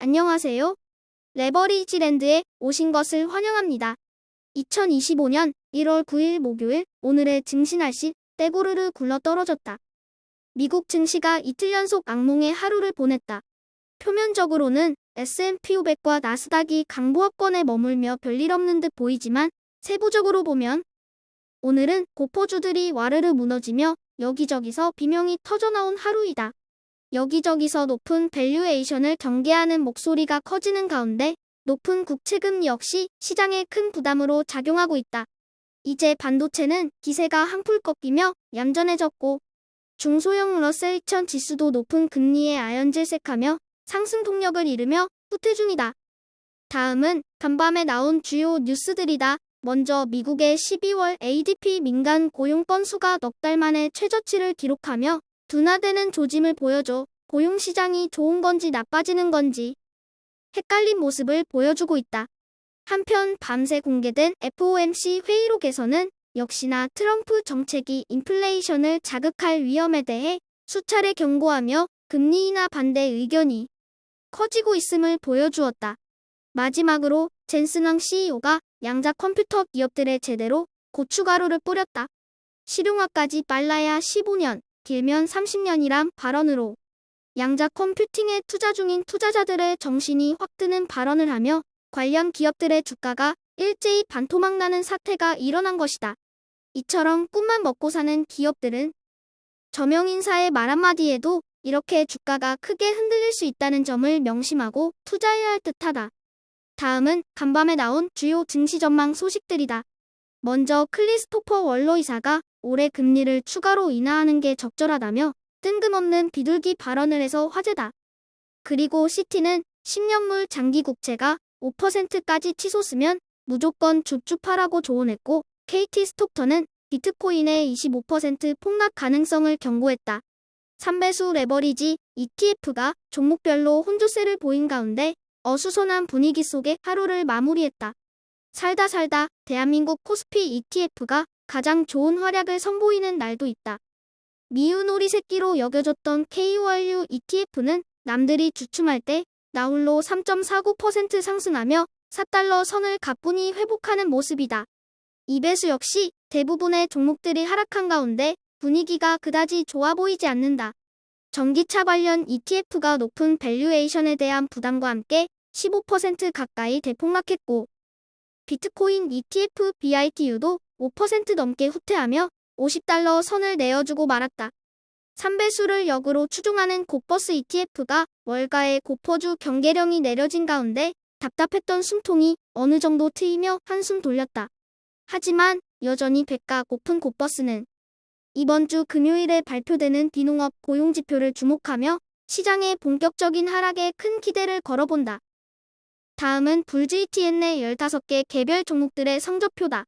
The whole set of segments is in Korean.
안녕하세요. 레버리지랜드에 오신 것을 환영합니다. 2025년 1월 9일 목요일 오늘의 증시 날씨 떼고르르 굴러 떨어졌다. 미국 증시가 이틀 연속 악몽의 하루를 보냈다. 표면적으로는 S&P 500과 나스닥이 강보합권에 머물며 별일 없는 듯 보이지만 세부적으로 보면 오늘은 고퍼주들이 와르르 무너지며 여기저기서 비명이 터져나온 하루이다. 여기저기서 높은 밸류에이션을 경계하는 목소리가 커지는 가운데 높은 국채금리 역시 시장에 큰 부담으로 작용하고 있다. 이제 반도체는 기세가 한풀 꺾이며 얌전해졌고 중소형 러셀 2000 지수도 높은 금리에 아연질색하며 상승 동력을 잃으며 후퇴 중이다. 다음은 간밤에 나온 주요 뉴스들이다. 먼저 미국의 12월 ADP 민간 고용 건수가 넉 달 만에 최저치를 기록하며 둔화되는 조짐을 보여줘 고용시장이 좋은 건지 나빠지는 건지 헷갈린 모습을 보여주고 있다. 한편 밤새 공개된 FOMC 회의록에서는 역시나 트럼프 정책이 인플레이션을 자극할 위험에 대해 수차례 경고하며 금리 인하 반대 의견이 커지고 있음을 보여주었다. 마지막으로 젠슨 황 CEO가 양자 컴퓨터 기업들에 제대로 고춧가루를 뿌렸다. 실용화까지 빨라야 15년, 길면 30년이란 발언으로 양자 컴퓨팅에 투자 중인 투자자들의 정신이 확 드는 발언을 하며 관련 기업들의 주가가 일제히 반토막 나는 사태가 일어난 것이다. 이처럼 꿈만 먹고 사는 기업들은 저명 인사의 말 한마디에도 이렇게 주가가 크게 흔들릴 수 있다는 점을 명심하고 투자해야 할 듯하다. 다음은 간밤에 나온 주요 증시 전망 소식들이다. 먼저 클리스토퍼 월러 이사가 올해 금리를 추가로 인하하는 게 적절하다며 뜬금없는 비둘기 발언을 해서 화제다. 그리고 시티는 10년물 장기 국채가 5%까지 치솟으면 무조건 줍줍하라고 조언했고 KT 스톡턴은 비트코인의 25% 폭락 가능성을 경고했다. 3배수 레버리지 ETF가 종목별로 혼조세를 보인 가운데 어수선한 분위기 속에 하루를 마무리했다. 살다 대한민국 코스피 ETF가 가장 좋은 활약을 선보이는 날도 있다. 미운 오리 새끼로 여겨졌던 KORU ETF는 남들이 주춤할 때 나홀로 3.49% 상승하며 4달러 선을 가뿐히 회복하는 모습이다. 이배수 역시 대부분의 종목들이 하락한 가운데 분위기가 그다지 좋아 보이지 않는다. 전기차 관련 ETF가 높은 밸류에이션에 대한 부담과 함께 15% 가까이 대폭락했고 비트코인 ETF BITU도 5% 넘게 후퇴하며 50달러 선을 내어주고 말았다. 3배수를 역으로 추종하는 고버스 ETF가 월가의 고퍼주 경계령이 내려진 가운데 답답했던 숨통이 어느 정도 트이며 한숨 돌렸다. 하지만 여전히 배가 고픈 고버스는 이번 주 금요일에 발표되는 비농업 고용지표를 주목하며 시장의 본격적인 하락에 큰 기대를 걸어본다. 다음은 불GTN의 15개 개별 종목들의 성적표다.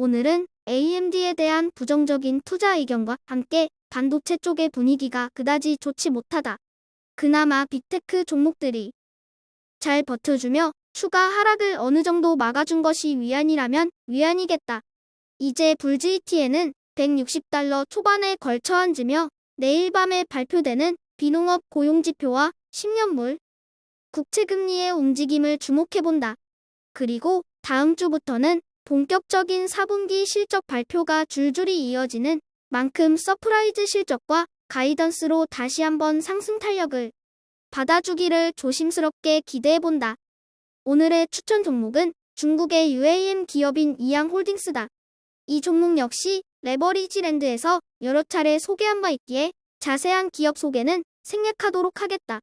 오늘은 AMD에 대한 부정적인 투자 의견과 함께 반도체 쪽의 분위기가 그다지 좋지 못하다. 그나마 빅테크 종목들이 잘 버텨주며 추가 하락을 어느 정도 막아준 것이 위안이라면 위안이겠다. 이제 불GTN은 160달러 초반에 걸쳐 앉으며 내일 밤에 발표되는 비농업 고용지표와 10년물 국채금리의 움직임을 주목해본다. 그리고 다음 주부터는 본격적인 4분기 실적 발표가 줄줄이 이어지는 만큼 서프라이즈 실적과 가이던스로 다시 한번 상승 탄력을 받아주기를 조심스럽게 기대해본다. 오늘의 추천 종목은 중국의 UAM 기업인 이양홀딩스다. 이 종목 역시 레버리지랜드에서 여러 차례 소개한 바 있기에 자세한 기업 소개는 생략하도록 하겠다.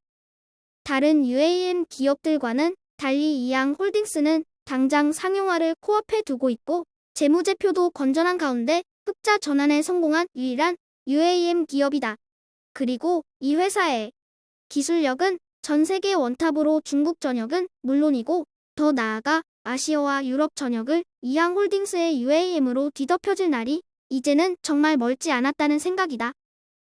다른 UAM 기업들과는 달리 이양홀딩스는 당장 상용화를 코앞에 두고 있고 재무제표도 건전한 가운데 흑자 전환에 성공한 유일한 UAM 기업이다. 그리고 이 회사의 기술력은 전 세계 원탑으로 중국 전역은 물론이고 더 나아가 아시아와 유럽 전역을 이양홀딩스의 UAM으로 뒤덮여질 날이 이제는 정말 멀지 않았다는 생각이다.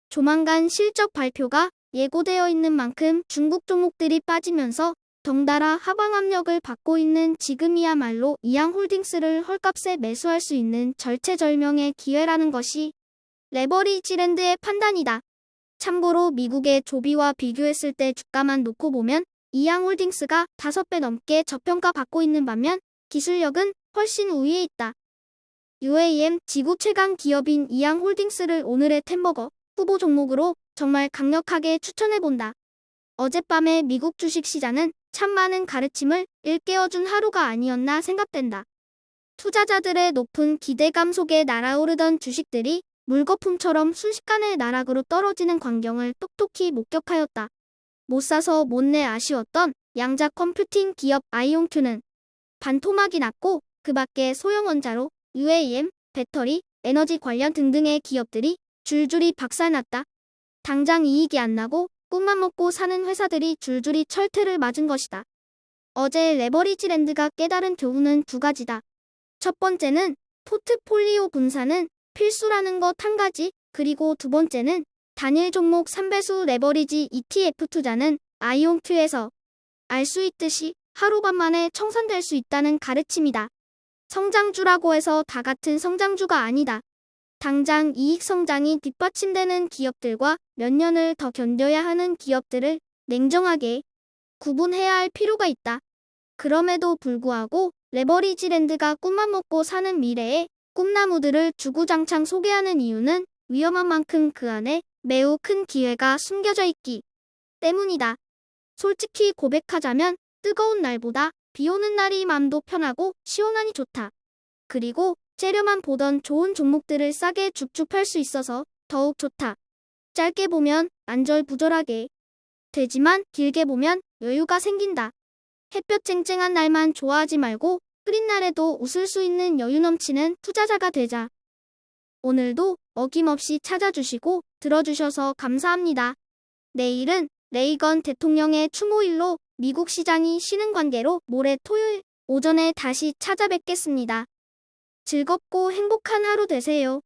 조만간 실적 발표가 예고되어 있는 만큼 중국 종목들이 빠지면서 덩달아 하방 압력을 받고 있는 지금이야말로 이양홀딩스를 헐값에 매수할 수 있는 절체절명의 기회라는 것이 레버리지랜드의 판단이다. 참고로 미국의 조비와 비교했을 때 주가만 놓고 보면 이양홀딩스가 5배 넘게 저평가받고 있는 반면 기술력은 훨씬 우위에 있다. UAM 지구 최강 기업인 이양홀딩스를 오늘의 템버거 후보 종목으로 정말 강력하게 추천해본다. 어젯밤에 미국 주식시장은 참 많은 가르침을 일깨워준 하루가 아니었나 생각된다. 투자자들의 높은 기대감 속에 날아오르던 주식들이 물거품처럼 순식간에 나락으로 떨어지는 광경을 똑똑히 목격하였다. 못 사서 못 내 아쉬웠던 양자 컴퓨팅 기업 아이온큐는 반토막이 났고 그 밖에 소형 원자로, UAM, 배터리, 에너지 관련 등등의 기업들이 줄줄이 박살났다. 당장 이익이 안 나고 꿈만 먹고 사는 회사들이 줄줄이 철퇴를 맞은 것이다. 어제 레버리지랜드가 깨달은 교훈은 2가지다. 첫 번째는 포트폴리오 분산은 필수라는 것 1가지, 그리고 2번째는 단일 종목 3배수 레버리지 ETF 투자는 아이온큐에서 알 수 있듯이 하루밤만에 청산될 수 있다는 가르침이다. 성장주라고 해서 다 같은 성장주가 아니다. 당장 이익 성장이 뒷받침되는 기업들과 몇 년을 더 견뎌야 하는 기업들을 냉정하게 구분해야 할 필요가 있다. 그럼에도 불구하고 레버리지랜드가 꿈만 먹고 사는 미래의 꿈나무들을 주구장창 소개하는 이유는 위험한 만큼 그 안에 매우 큰 기회가 숨겨져 있기 때문이다. 솔직히 고백하자면 뜨거운 날보다 비 오는 날이 맘도 편하고 시원하니 좋다. 그리고 재료만 보던 좋은 종목들을 싸게 줍줍 팔 수 있어서 더욱 좋다. 짧게 보면 안절부절하게 되지만 길게 보면 여유가 생긴다. 햇볕 쨍쨍한 날만 좋아하지 말고 흐린 날에도 웃을 수 있는 여유 넘치는 투자자가 되자. 오늘도 어김없이 찾아주시고 들어주셔서 감사합니다. 내일은 레이건 대통령의 추모일로 미국 시장이 쉬는 관계로 모레 토요일 오전에 다시 찾아뵙겠습니다. 즐겁고 행복한 하루 되세요.